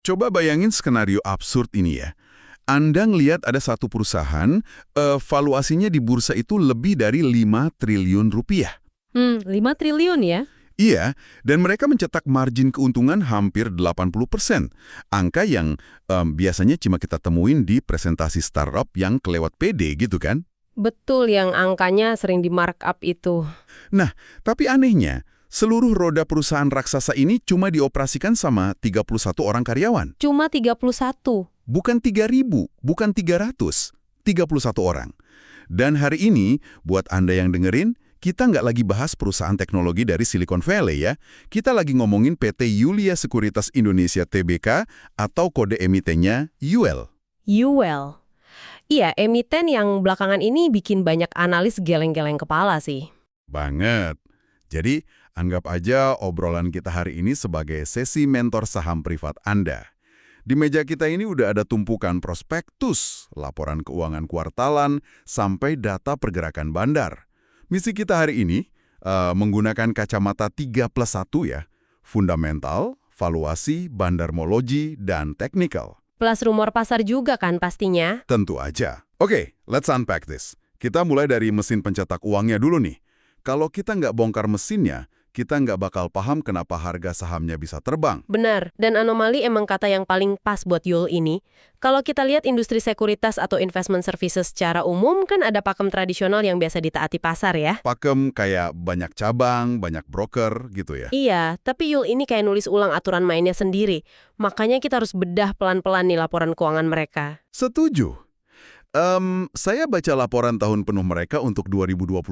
Coba bayangin skenario absurd ini ya. Anda ngelihat ada satu perusahaan, valuasinya di bursa itu lebih dari 5 triliun rupiah. 5 triliun ya? Iya, dan mereka mencetak margin keuntungan hampir 80%. Angka yang biasanya cuma kita temuin di presentasi startup yang kelewat PD gitu kan? Betul, yang angkanya sering di markup itu. Nah, tapi anehnya, seluruh roda perusahaan raksasa ini cuma dioperasikan sama 31 orang karyawan. Cuma 31. Bukan 3.000, bukan 300, 31 orang. Dan hari ini, buat Anda yang dengerin, kita nggak lagi bahas perusahaan teknologi dari Silicon Valley ya. Kita lagi ngomongin PT Yulia Sekuritas Indonesia Tbk atau kode emitennya UL. UL. Iya, emiten yang belakangan ini bikin banyak analis geleng-geleng kepala sih. Banget. Jadi, anggap aja obrolan kita hari ini sebagai sesi mentor saham privat Anda. Di meja kita ini udah ada tumpukan prospektus, laporan keuangan kuartalan, sampai data pergerakan bandar. Misi kita hari ini menggunakan kacamata 3+1 ya, fundamental, valuasi, bandarmologi, dan teknikal. Plus rumor pasar juga kan pastinya. Tentu aja. Oke, let's unpack this. Kita mulai dari mesin pencetak uangnya dulu nih. Kalau kita nggak bongkar mesinnya, kita nggak bakal paham kenapa harga sahamnya bisa terbang. Benar, dan anomali emang kata yang paling pas buat Yul ini. Kalau kita lihat industri sekuritas atau investment services secara umum, kan ada pakem tradisional yang biasa ditaati pasar ya. Pakem kayak banyak cabang, banyak broker gitu ya. Iya, tapi Yul ini kayak nulis ulang aturan mainnya sendiri. Makanya kita harus bedah pelan-pelan nih laporan keuangan mereka. Setuju. Saya baca laporan tahun penuh mereka untuk 2025.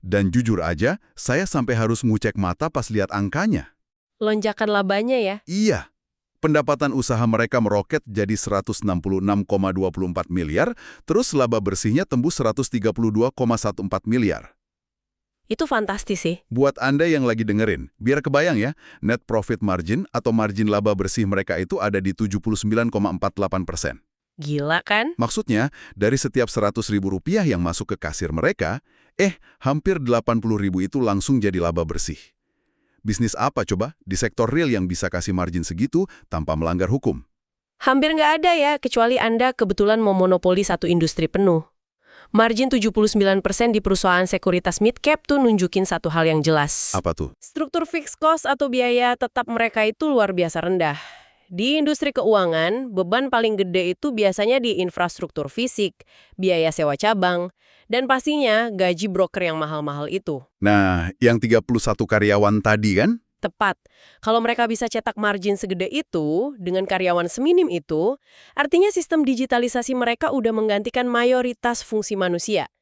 Dan jujur aja, saya sampai harus ngucek mata pas lihat angkanya. Lonjakan labanya ya? Iya. Pendapatan usaha mereka meroket jadi 166,24 miliar, terus laba bersihnya tembus 132,14 miliar. Itu fantastis sih. Buat Anda yang lagi dengerin, biar kebayang ya, net profit margin atau margin laba bersih mereka itu ada di 79,48%. Gila kan? Maksudnya, dari setiap 100 ribu rupiah yang masuk ke kasir mereka, hampir 80 ribu itu langsung jadi laba bersih. Bisnis apa coba di sektor real yang bisa kasih margin segitu tanpa melanggar hukum? Hampir nggak ada ya, kecuali Anda kebetulan memonopoli satu industri penuh. Margin 79% di perusahaan sekuritas mid-cap tuh nunjukin satu hal yang jelas. Apa tuh? Struktur fixed cost atau biaya tetap mereka itu luar biasa rendah. Di industri keuangan, beban paling gede itu biasanya di infrastruktur fisik, biaya sewa cabang, dan pastinya gaji broker yang mahal-mahal itu. Nah, yang 31 karyawan tadi kan? Tepat. Kalau mereka bisa cetak margin segede itu, dengan karyawan seminim itu, artinya sistem digitalisasi mereka udah menggantikan mayoritas fungsi manusia.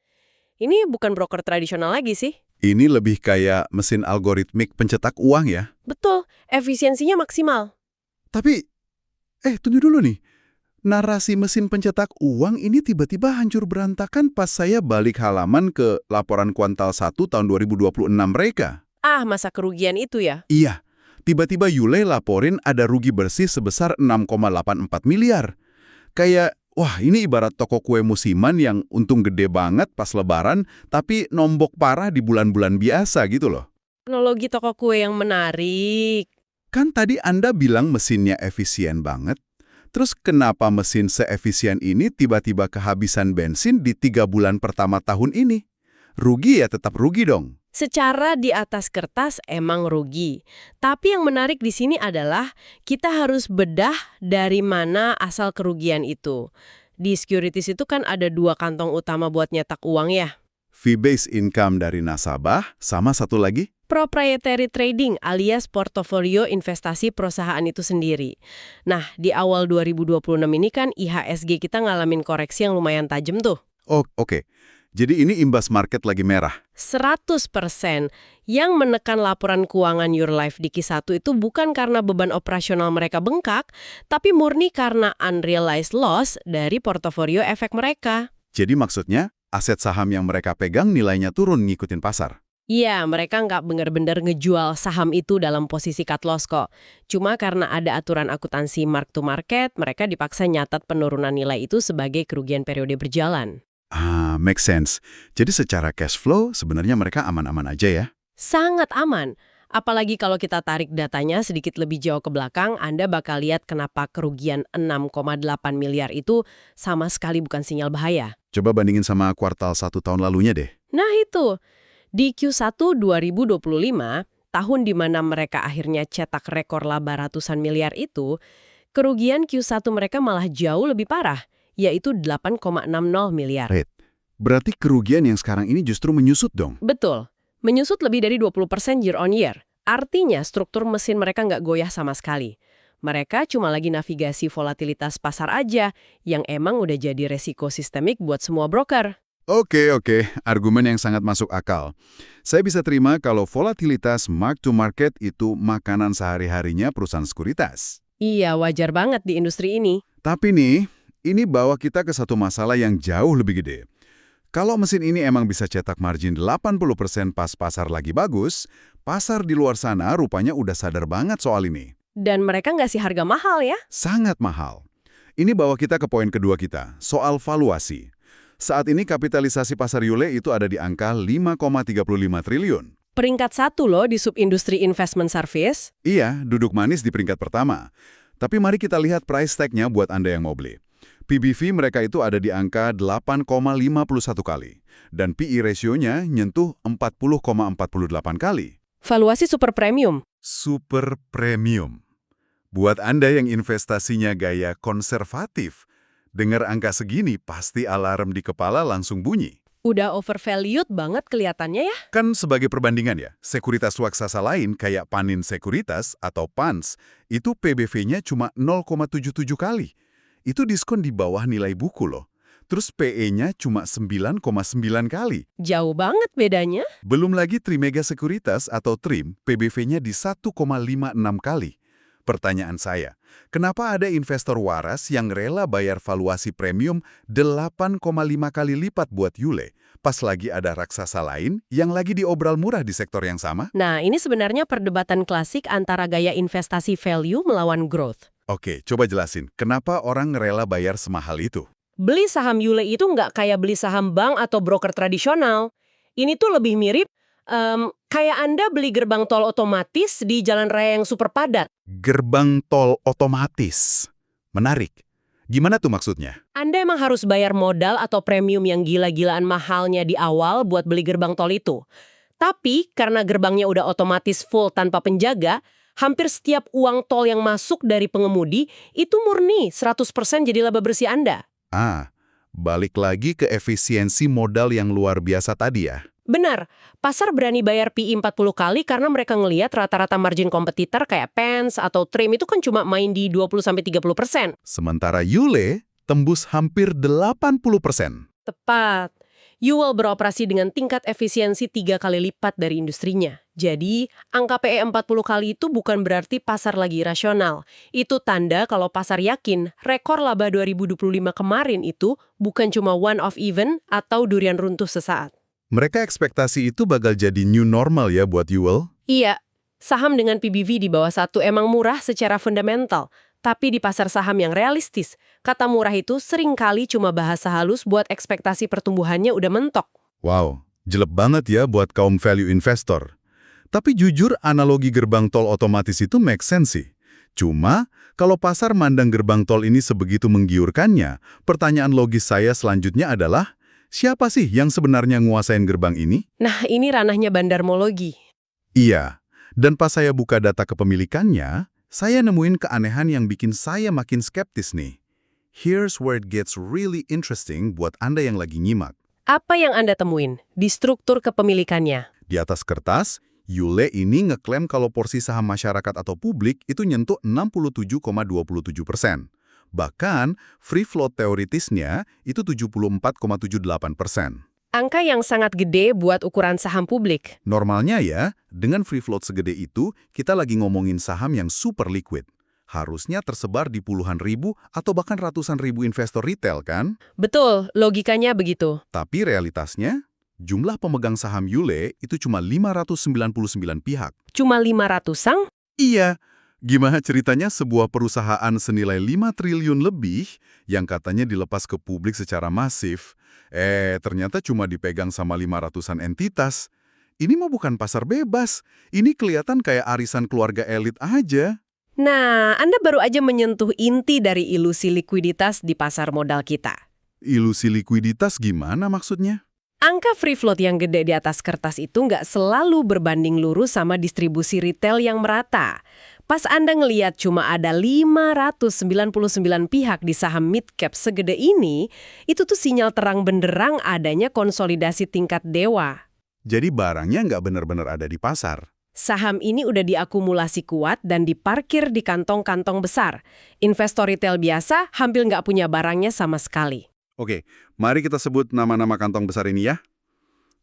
Ini bukan broker tradisional lagi sih. Ini lebih kayak mesin algoritmik pencetak uang ya? Betul, efisiensinya maksimal. Tapi, tunggu dulu nih. Narasi mesin pencetak uang ini tiba-tiba hancur berantakan pas saya balik halaman ke laporan kuartal 1 tahun 2026 mereka. Masa kerugian itu ya? Iya, tiba-tiba Yule laporin ada rugi bersih sebesar 6,84 miliar. Kayak, wah ini ibarat toko kue musiman yang untung gede banget pas lebaran, tapi nombok parah di bulan-bulan biasa gitu loh. Teknologi toko kue yang menarik. Kan tadi Anda bilang mesinnya efisien banget. Terus kenapa mesin seefisien ini tiba-tiba kehabisan bensin di 3 bulan pertama tahun ini? Rugi ya tetap rugi dong. Secara di atas kertas emang rugi. Tapi yang menarik di sini adalah kita harus bedah dari mana asal kerugian itu. Di securities itu kan ada 2 kantong utama buat nyetak uang ya. Fee-based income dari nasabah, sama satu lagi? Proprietary trading alias portofolio investasi perusahaan itu sendiri. Nah, di awal 2026 ini kan IHSG kita ngalamin koreksi yang lumayan tajam tuh. Oh, oke. Jadi ini imbas market lagi merah. 100%. Yang menekan laporan keuangan Your Life di Q1 itu bukan karena beban operasional mereka bengkak, tapi murni karena unrealized loss dari portofolio efek mereka. Jadi maksudnya, aset saham yang mereka pegang nilainya turun ngikutin pasar. Iya, mereka nggak benar-benar ngejual saham itu dalam posisi cut loss kok. Cuma karena ada aturan akuntansi mark to market, mereka dipaksa nyatat penurunan nilai itu sebagai kerugian periode berjalan. Make sense. Jadi secara cash flow sebenarnya mereka aman-aman aja ya? Sangat aman. Apalagi kalau kita tarik datanya sedikit lebih jauh ke belakang, Anda bakal lihat kenapa kerugian 6,8 miliar itu sama sekali bukan sinyal bahaya. Coba bandingin sama kuartal 1 tahun lalunya deh. Nah itu, di Q1 2025, tahun di mana mereka akhirnya cetak rekor laba ratusan miliar itu, kerugian Q1 mereka malah jauh lebih parah, yaitu 8,60 miliar. Red, berarti kerugian yang sekarang ini justru menyusut dong? Betul, menyusut lebih dari 20% year on year. Artinya struktur mesin mereka nggak goyah sama sekali. Mereka cuma lagi navigasi volatilitas pasar aja, yang emang udah jadi resiko sistemik buat semua broker. Oke, argumen yang sangat masuk akal. Saya bisa terima kalau volatilitas mark to market itu makanan sehari-harinya perusahaan sekuritas. Iya, wajar banget di industri ini. Tapi nih, ini bawa kita ke satu masalah yang jauh lebih gede. Kalau mesin ini emang bisa cetak margin 80% pas pasar lagi bagus, pasar di luar sana rupanya udah sadar banget soal ini. Dan mereka ngasih harga mahal ya? Sangat mahal. Ini bawa kita ke poin kedua kita, soal valuasi. Saat ini kapitalisasi pasar Yule itu ada di angka 5,35 triliun. Peringkat 1 loh di subindustri investment service. Iya, duduk manis di peringkat pertama. Tapi mari kita lihat price tag-nya buat Anda yang mau beli. PBV mereka itu ada di angka 8,51 kali. Dan PE ratio-nya nyentuh 40,48 kali. Valuasi super premium. Super premium. Buat Anda yang investasinya gaya konservatif, dengar angka segini pasti alarm di kepala langsung bunyi. Udah overvalued banget kelihatannya ya. Kan sebagai perbandingan ya, sekuritas raksasa lain kayak Panin Sekuritas atau PANS, itu PBV-nya cuma 0,77 kali. Itu diskon di bawah nilai buku loh. Terus PE-nya cuma 9,9 kali. Jauh banget bedanya. Belum lagi Trimega Sekuritas atau TRIM, PBV-nya di 1,56 kali. Pertanyaan saya, kenapa ada investor waras yang rela bayar valuasi premium 8,5 kali lipat buat Yule, pas lagi ada raksasa lain yang lagi diobral murah di sektor yang sama? Nah, ini sebenarnya perdebatan klasik antara gaya investasi value melawan growth. Oke, coba jelasin, kenapa orang rela bayar semahal itu? Beli saham Yule itu nggak kayak beli saham bank atau broker tradisional. Ini tuh lebih mirip kayak Anda beli gerbang tol otomatis di jalan raya yang super padat. Gerbang tol otomatis. Menarik. Gimana tuh maksudnya? Anda emang harus bayar modal atau premium yang gila-gilaan mahalnya di awal buat beli gerbang tol itu. Tapi karena gerbangnya udah otomatis full tanpa penjaga, hampir setiap uang tol yang masuk dari pengemudi itu murni 100% jadi laba bersih Anda. Balik lagi ke efisiensi modal yang luar biasa tadi ya. Benar, pasar berani bayar PI 40 kali karena mereka ngelihat rata-rata margin kompetitor kayak Pence atau Trim itu kan cuma main di 20-30%. Sementara Yule tembus hampir 80%. Tepat. Yuwell beroperasi dengan tingkat efisiensi 3 kali lipat dari industrinya. Jadi, angka PE 40 kali itu bukan berarti pasar lagi rasional. Itu tanda kalau pasar yakin rekor laba 2025 kemarin itu bukan cuma one-off event atau durian runtuh sesaat. Mereka ekspektasi itu bakal jadi new normal ya buat Yuwell? Iya, saham dengan PBV di bawah 1 emang murah secara fundamental. Tapi di pasar saham yang realistis, kata murah itu seringkali cuma bahasa halus buat ekspektasi pertumbuhannya udah mentok. Wow, jelek banget ya buat kaum value investor. Tapi jujur analogi gerbang tol otomatis itu make sense sih. Cuma, kalau pasar mandang gerbang tol ini sebegitu menggiurkannya, pertanyaan logis saya selanjutnya adalah, siapa sih yang sebenarnya nguasain gerbang ini? Nah, ini ranahnya bandarmologi. Iya, dan pas saya buka data kepemilikannya, saya nemuin keanehan yang bikin saya makin skeptis nih. Here's where it gets really interesting buat Anda yang lagi nyimak. Apa yang Anda temuin di struktur kepemilikannya? Di atas kertas, Yule ini ngeklaim kalau porsi saham masyarakat atau publik itu nyentuh 67,27%. Bahkan, free float teoritisnya itu 74,78%. Angka yang sangat gede buat ukuran saham publik. Normalnya ya, dengan free float segede itu, kita lagi ngomongin saham yang super liquid. Harusnya tersebar di puluhan ribu atau bahkan ratusan ribu investor retail kan? Betul, logikanya begitu. Tapi realitasnya, jumlah pemegang saham Yule itu cuma 599 pihak. Cuma 500-ang? Iya, gimana ceritanya sebuah perusahaan senilai 5 triliun lebih yang katanya dilepas ke publik secara masif, ternyata cuma dipegang sama 500-an entitas. Ini mah bukan pasar bebas. Ini kelihatan kayak arisan keluarga elit aja. Nah, Anda baru aja menyentuh inti dari ilusi likuiditas di pasar modal kita. Ilusi likuiditas gimana maksudnya? Angka free float yang gede di atas kertas itu nggak selalu berbanding lurus sama distribusi retail yang merata. Pas Anda ngeliat cuma ada 599 pihak di saham mid-cap segede ini, itu tuh sinyal terang benderang adanya konsolidasi tingkat dewa. Jadi barangnya nggak benar-benar ada di pasar. Saham ini udah diakumulasi kuat dan diparkir di kantong-kantong besar. Investor retail biasa hampir nggak punya barangnya sama sekali. Oke, mari kita sebut nama-nama kantong besar ini ya.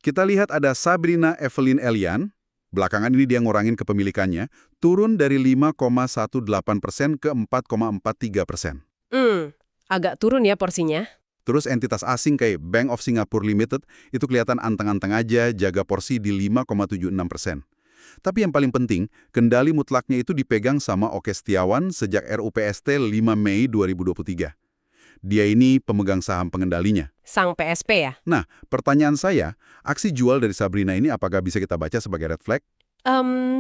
Kita lihat ada Sabrina Evelyn Elian. Belakangan ini dia ngurangin kepemilikannya, turun dari 5,18% ke 4,43%. Agak turun ya porsinya. Terus entitas asing kayak Bank of Singapore Limited itu kelihatan anteng-anteng aja jaga porsi di 5,76%. Tapi yang paling penting, kendali mutlaknya itu dipegang sama Oke Setiawan sejak RUPST 5 Mei 2023. Dia ini pemegang saham pengendalinya. Sang PSP ya? Nah, pertanyaan saya, aksi jual dari Sabrina ini apakah bisa kita baca sebagai red flag?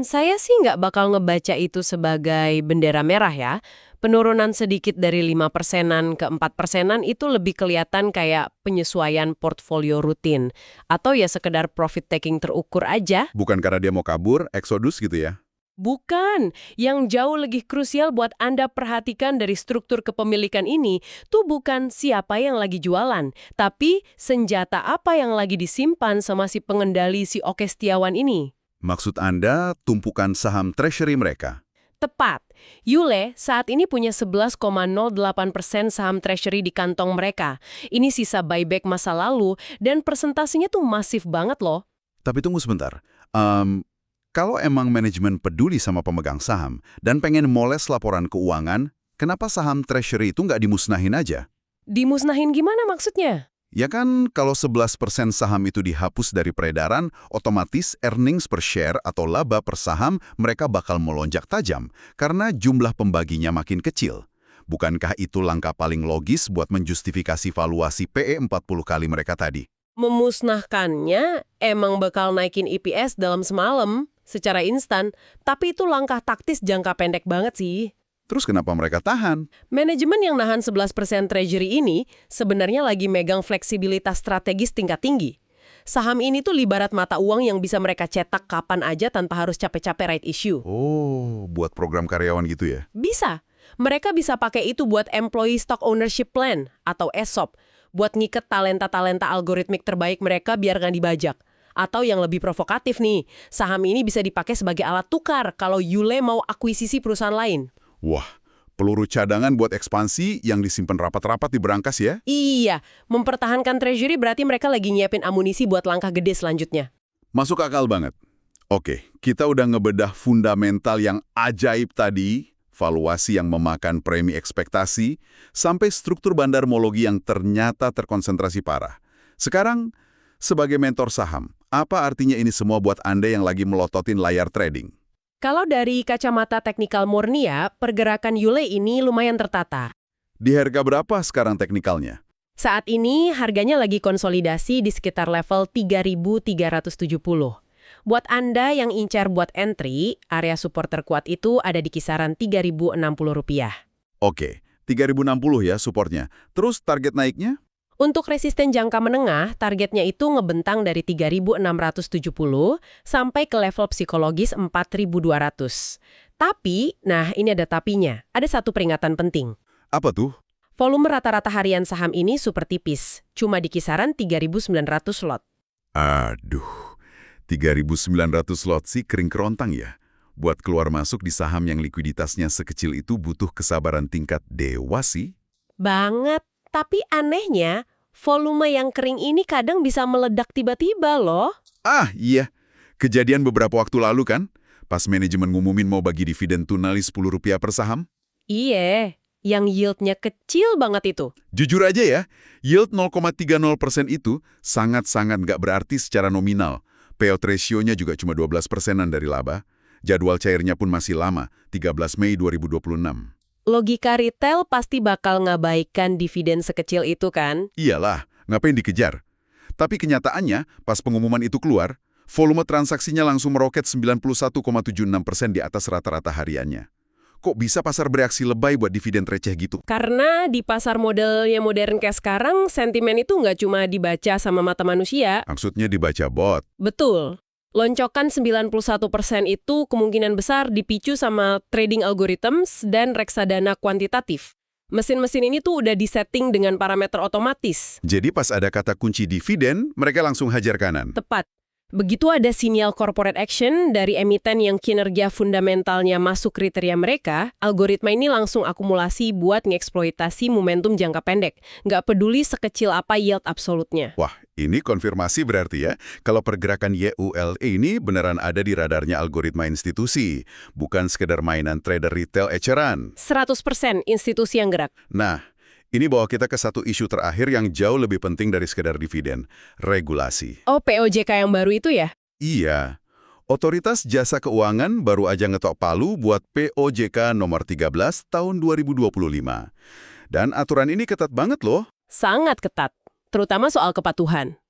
Saya sih nggak bakal ngebaca itu sebagai bendera merah ya. Penurunan sedikit dari 5%-an ke 4%-an itu lebih kelihatan kayak penyesuaian portfolio rutin. Atau ya sekedar profit taking terukur aja. Bukan karena dia mau kabur, eksodus gitu ya? Bukan. Yang jauh lebih krusial buat Anda perhatikan dari struktur kepemilikan ini tuh bukan siapa yang lagi jualan, tapi senjata apa yang lagi disimpan sama si pengendali si Oke Setiawan ini. Maksud Anda, tumpukan saham treasury mereka? Tepat. Yule saat ini punya 11,08% saham treasury di kantong mereka. Ini sisa buyback masa lalu dan persentasenya tuh masif banget loh. Tapi tunggu sebentar. Kalau emang manajemen peduli sama pemegang saham dan pengen moles laporan keuangan, kenapa saham treasury itu nggak dimusnahin aja? Dimusnahin gimana maksudnya? Ya kan, kalau 11% saham itu dihapus dari peredaran, otomatis earnings per share atau laba per saham mereka bakal melonjak tajam karena jumlah pembaginya makin kecil. Bukankah itu langkah paling logis buat menjustifikasi valuasi PE 40 kali mereka tadi? Memusnahkannya emang bakal naikin EPS dalam semalam secara instan, tapi itu langkah taktis jangka pendek banget sih. Terus kenapa mereka tahan? Manajemen yang nahan 11% treasury ini sebenarnya lagi megang fleksibilitas strategis tingkat tinggi. Saham ini tuh ibarat mata uang yang bisa mereka cetak kapan aja tanpa harus capek-capek right issue. Oh, buat program karyawan gitu ya? Bisa. Mereka bisa pakai itu buat Employee Stock Ownership Plan atau ESOP, buat ngiket talenta-talenta algoritmik terbaik mereka biar nggak dibajak. Atau yang lebih provokatif nih, saham ini bisa dipakai sebagai alat tukar kalau Yule mau akuisisi perusahaan lain. Wah, peluru cadangan buat ekspansi yang disimpan rapat-rapat di berangkas ya? Iya, mempertahankan treasury berarti mereka lagi nyiapin amunisi buat langkah gede selanjutnya. Masuk akal banget. Oke, kita udah ngebedah fundamental yang ajaib tadi, valuasi yang memakan premi ekspektasi, sampai struktur bandarmologi yang ternyata terkonsentrasi parah. Sekarang, sebagai mentor saham, apa artinya ini semua buat Anda yang lagi melototin layar trading? Kalau dari kacamata teknikal murni ya, pergerakan Yule ini lumayan tertata. Di harga berapa sekarang teknikalnya? Saat ini harganya lagi konsolidasi di sekitar level 3.370. Buat Anda yang incar buat entry, area support terkuat itu ada di kisaran Rp3.060. Oke, 3.060 ya supportnya. Terus target naiknya? Untuk resisten jangka menengah, targetnya itu ngebentang dari 3.670 sampai ke level psikologis 4.200. Tapi, nah ini ada tapinya. Ada satu peringatan penting. Apa tuh? Volume rata-rata harian saham ini super tipis, cuma di kisaran 3.900 lot. Aduh, 3.900 lot sih kering kerontang ya. Buat keluar masuk di saham yang likuiditasnya sekecil itu butuh kesabaran tingkat dewa sih. Banget, tapi anehnya, volume yang kering ini kadang bisa meledak tiba-tiba loh. Ah, iya. Kejadian beberapa waktu lalu kan? Pas manajemen ngumumin mau bagi dividen tunai Rp10 per saham. Iya, yang yieldnya kecil banget itu. Jujur aja ya, yield 0,30% itu sangat-sangat nggak berarti secara nominal. Payout ratio-nya juga cuma 12%-an dari laba. Jadwal cairnya pun masih lama, 13 Mei 2026. Logika retail pasti bakal ngabaikan dividen sekecil itu kan? Iyalah, ngapain dikejar? Tapi kenyataannya, pas pengumuman itu keluar, Volume transaksinya langsung meroket 91,76% di atas rata-rata hariannya. Kok bisa pasar bereaksi lebay buat dividen receh gitu? Karena di pasar modelnya modern kayak sekarang, sentimen itu nggak cuma dibaca sama mata manusia. Maksudnya dibaca bot. Betul. Loncokan 91% itu kemungkinan besar dipicu sama trading algorithms dan reksadana kuantitatif. Mesin-mesin ini tuh udah disetting dengan parameter otomatis. Jadi pas ada kata kunci dividen, mereka langsung hajar kanan. Tepat. Begitu ada sinyal corporate action dari emiten yang kinerja fundamentalnya masuk kriteria mereka, algoritma ini langsung akumulasi buat ngeksploitasi momentum jangka pendek. Nggak peduli sekecil apa yield absolutnya. Wah, ini konfirmasi berarti ya, kalau pergerakan YULE ini beneran ada di radarnya algoritma institusi, bukan sekedar mainan trader retail eceran. 100% institusi yang gerak. Nah, ini bawa kita ke satu isu terakhir yang jauh lebih penting dari sekedar dividen, regulasi. Oh, POJK yang baru itu ya? Iya, Otoritas Jasa Keuangan baru aja ngetok palu buat POJK nomor 13 tahun 2025. Dan aturan ini ketat banget loh. Sangat ketat, terutama soal kepatuhan.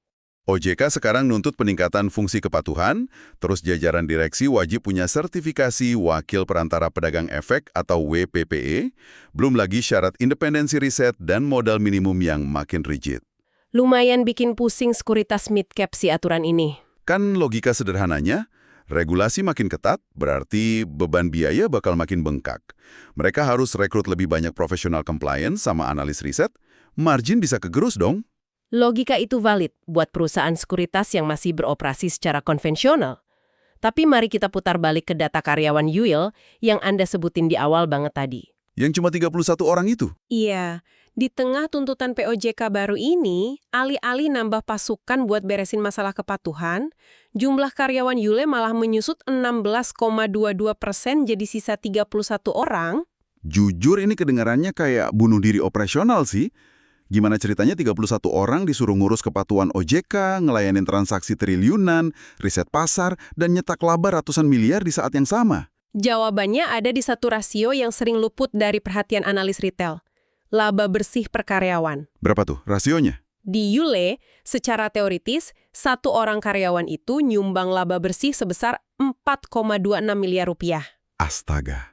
OJK sekarang nuntut peningkatan fungsi kepatuhan, terus jajaran direksi wajib punya sertifikasi Wakil Perantara Pedagang Efek atau WPPE, belum lagi syarat independensi riset dan modal minimum yang makin rigid. Lumayan bikin pusing sekuritas mid-cap si aturan ini. Kan logika sederhananya, regulasi makin ketat, berarti beban biaya bakal makin bengkak. Mereka harus rekrut lebih banyak profesional compliance sama analis riset, margin bisa kegerus dong. Logika itu valid buat perusahaan sekuritas yang masih beroperasi secara konvensional. Tapi mari kita putar balik ke data karyawan UIL yang Anda sebutin di awal banget tadi. Yang cuma 31 orang itu? Iya, di tengah tuntutan POJK baru ini, alih-alih nambah pasukan buat beresin masalah kepatuhan, jumlah karyawan UIL malah menyusut 16,22% jadi sisa 31 orang. Jujur ini kedengarannya kayak bunuh diri operasional sih. Gimana ceritanya 31 orang disuruh ngurus kepatuhan OJK, ngelayanin transaksi triliunan, riset pasar, dan nyetak laba ratusan miliar di saat yang sama? Jawabannya ada di satu rasio yang sering luput dari perhatian analis retail. Laba bersih per karyawan. Berapa tuh rasionya? Di UIL, secara teoritis, satu orang karyawan itu nyumbang laba bersih sebesar 4,26 miliar rupiah. Astaga,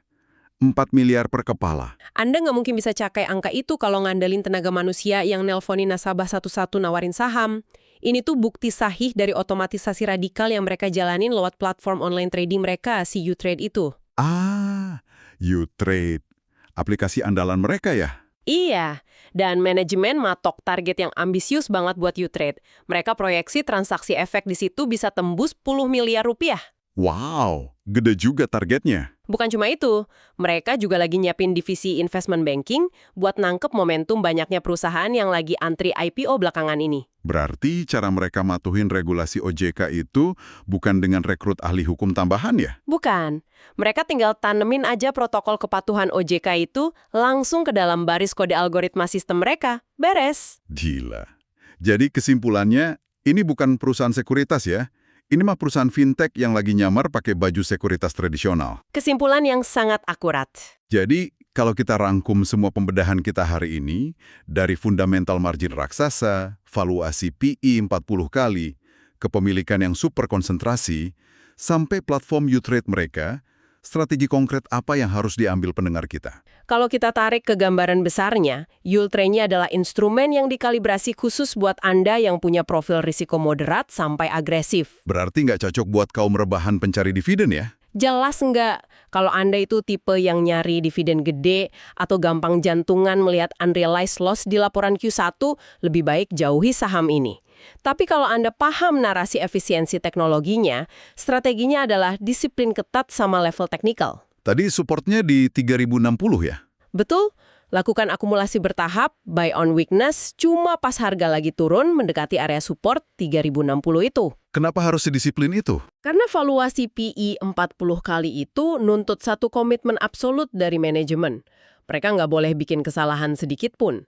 4 miliar per kepala. Anda nggak mungkin bisa cakai angka itu kalau ngandelin tenaga manusia yang nelponin nasabah satu-satu nawarin saham. Ini tuh bukti sahih dari otomatisasi radikal yang mereka jalanin lewat platform online trading mereka, si U-Trade itu. Ah, U-Trade. Aplikasi andalan mereka ya? Iya, dan manajemen matok target yang ambisius banget buat U-Trade. Mereka proyeksi transaksi efek di situ bisa tembus 10 miliar rupiah. Wow, gede juga targetnya. Bukan cuma itu, mereka juga lagi nyiapin divisi investment banking buat nangkep momentum banyaknya perusahaan yang lagi antri IPO belakangan ini. Berarti cara mereka matuhin regulasi OJK itu bukan dengan rekrut ahli hukum tambahan ya? Bukan. Mereka tinggal tanemin aja protokol kepatuhan OJK itu langsung ke dalam baris kode algoritma sistem mereka. Beres. Gila. Jadi kesimpulannya, ini bukan perusahaan sekuritas ya? Ini mah perusahaan fintech yang lagi nyamar pakai baju sekuritas tradisional. Kesimpulan yang sangat akurat. Jadi, kalau kita rangkum semua pembedahan kita hari ini, dari fundamental margin raksasa, valuasi PE 40 kali, kepemilikan yang super konsentrasi, sampai platform U-Trade mereka, strategi konkret apa yang harus diambil pendengar kita? Kalau kita tarik ke gambaran besarnya, U-Trade-nya adalah instrumen yang dikalibrasi khusus buat Anda yang punya profil risiko moderat sampai agresif. Berarti nggak cocok buat kaum rebahan pencari dividen ya? Jelas enggak. Kalau Anda itu tipe yang nyari dividen gede atau gampang jantungan melihat unrealized loss di laporan Q1, lebih baik jauhi saham ini. Tapi kalau Anda paham narasi efisiensi teknologinya, strateginya adalah disiplin ketat sama level teknikal. Tadi supportnya di 3060 ya? Betul, lakukan akumulasi bertahap, buy on weakness, cuma pas harga lagi turun mendekati area support 3060 itu. Kenapa harus sedisiplin itu? Karena valuasi PE 40 kali itu nuntut satu komitmen absolut dari manajemen. Mereka nggak boleh bikin kesalahan sedikit pun.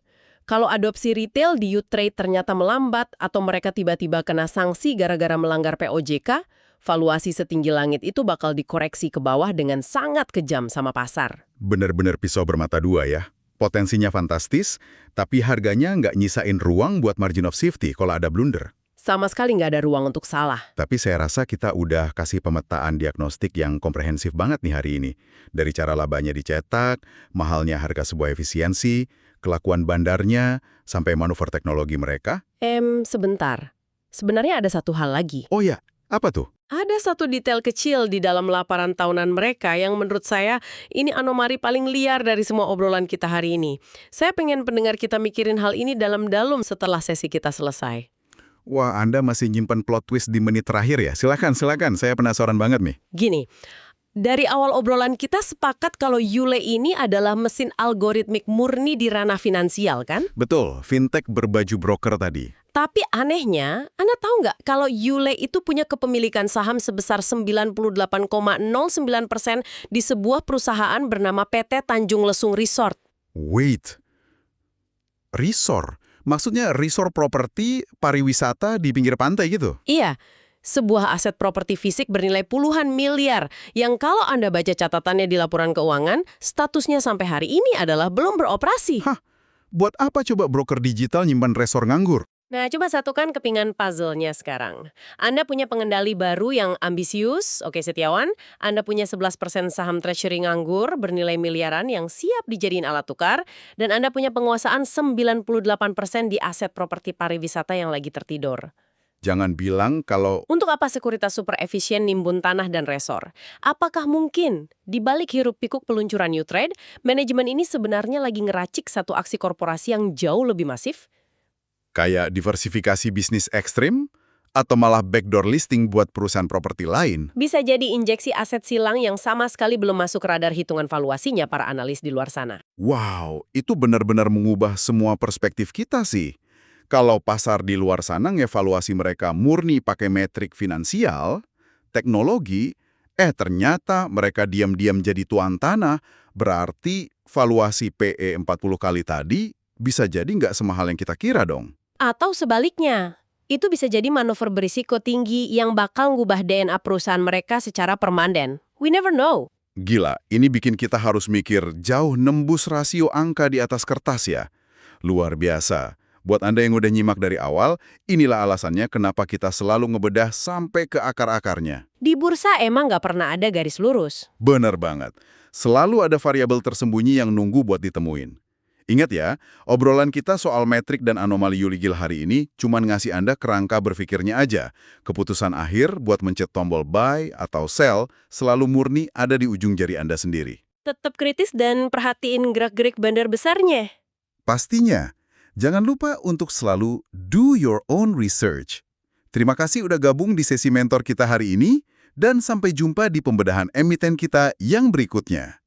Kalau adopsi retail di U-Trade ternyata melambat atau mereka tiba-tiba kena sanksi gara-gara melanggar POJK, valuasi setinggi langit itu bakal dikoreksi ke bawah dengan sangat kejam sama pasar. Bener-bener pisau bermata dua ya. Potensinya fantastis, tapi harganya nggak nyisain ruang buat margin of safety kalau ada blunder. Sama sekali nggak ada ruang untuk salah. Tapi saya rasa kita udah kasih pemetaan diagnostik yang komprehensif banget nih hari ini. Dari cara labanya dicetak, mahalnya harga sebuah efisiensi, kelakuan bandarnya, sampai manuver teknologi mereka. Sebentar. Sebenarnya ada satu hal lagi. Oh ya, apa tuh? Ada satu detail kecil di dalam laporan tahunan mereka yang menurut saya ini anomali paling liar dari semua obrolan kita hari ini. Saya pengen pendengar kita mikirin hal ini dalam-dalam setelah sesi kita selesai. Wah, Anda masih nyimpen plot twist di menit terakhir ya? Silakan. Saya penasaran banget nih. Gini, dari awal obrolan kita sepakat kalau Yule ini adalah mesin algoritmik murni di ranah finansial, kan? Betul, fintech berbaju broker tadi. Tapi anehnya, Anda tahu nggak kalau Yule itu punya kepemilikan saham sebesar 98,09% di sebuah perusahaan bernama PT Tanjung Lesung Resort. Wait, resort? Maksudnya resort properti pariwisata di pinggir pantai gitu? Iya, sebuah aset properti fisik bernilai puluhan miliar yang kalau Anda baca catatannya di laporan keuangan, statusnya sampai hari ini adalah belum beroperasi. Hah, buat apa coba broker digital nyimpan resort nganggur? Nah, coba satukan kepingan puzzle-nya sekarang. Anda punya pengendali baru yang ambisius, oke Setiawan. Anda punya 11% saham treasury nganggur bernilai miliaran yang siap dijadiin alat tukar. Dan Anda punya penguasaan 98% di aset properti pariwisata yang lagi tertidur. Jangan bilang kalau... Untuk apa sekuritas super efisien nimbun tanah dan resor? Apakah mungkin di balik hiruk-pikuk peluncuran New Trade, manajemen ini sebenarnya lagi ngeracik satu aksi korporasi yang jauh lebih masif? Kayak diversifikasi bisnis ekstrim? Atau malah backdoor listing buat perusahaan properti lain? Bisa jadi injeksi aset silang yang sama sekali belum masuk radar hitungan valuasinya para analis di luar sana. Wow, itu benar-benar mengubah semua perspektif kita sih. Kalau pasar di luar sana ngevaluasi mereka murni pakai metrik finansial, teknologi, ternyata mereka diam-diam jadi tuan tanah, berarti valuasi PE 40 kali tadi bisa jadi nggak semahal yang kita kira dong. Atau sebaliknya, itu bisa jadi manuver berisiko tinggi yang bakal ngubah DNA perusahaan mereka secara permanen. We never know. Gila, ini bikin kita harus mikir jauh nembus rasio angka di atas kertas ya. Luar biasa. Buat Anda yang udah nyimak dari awal, inilah alasannya kenapa kita selalu ngebedah sampai ke akar-akarnya. Di bursa emang nggak pernah ada garis lurus. Bener banget. Selalu ada variabel tersembunyi yang nunggu buat ditemuin. Ingat ya, obrolan kita soal metrik dan anomali Yuligil hari ini cuman ngasih Anda kerangka berpikirnya aja. Keputusan akhir buat mencet tombol buy atau sell selalu murni ada di ujung jari Anda sendiri. Tetap kritis dan perhatiin gerak-gerik bandar besarnya. Pastinya. Jangan lupa untuk selalu do your own research. Terima kasih udah gabung di sesi mentor kita hari ini, dan sampai jumpa di pembedahan emiten kita yang berikutnya.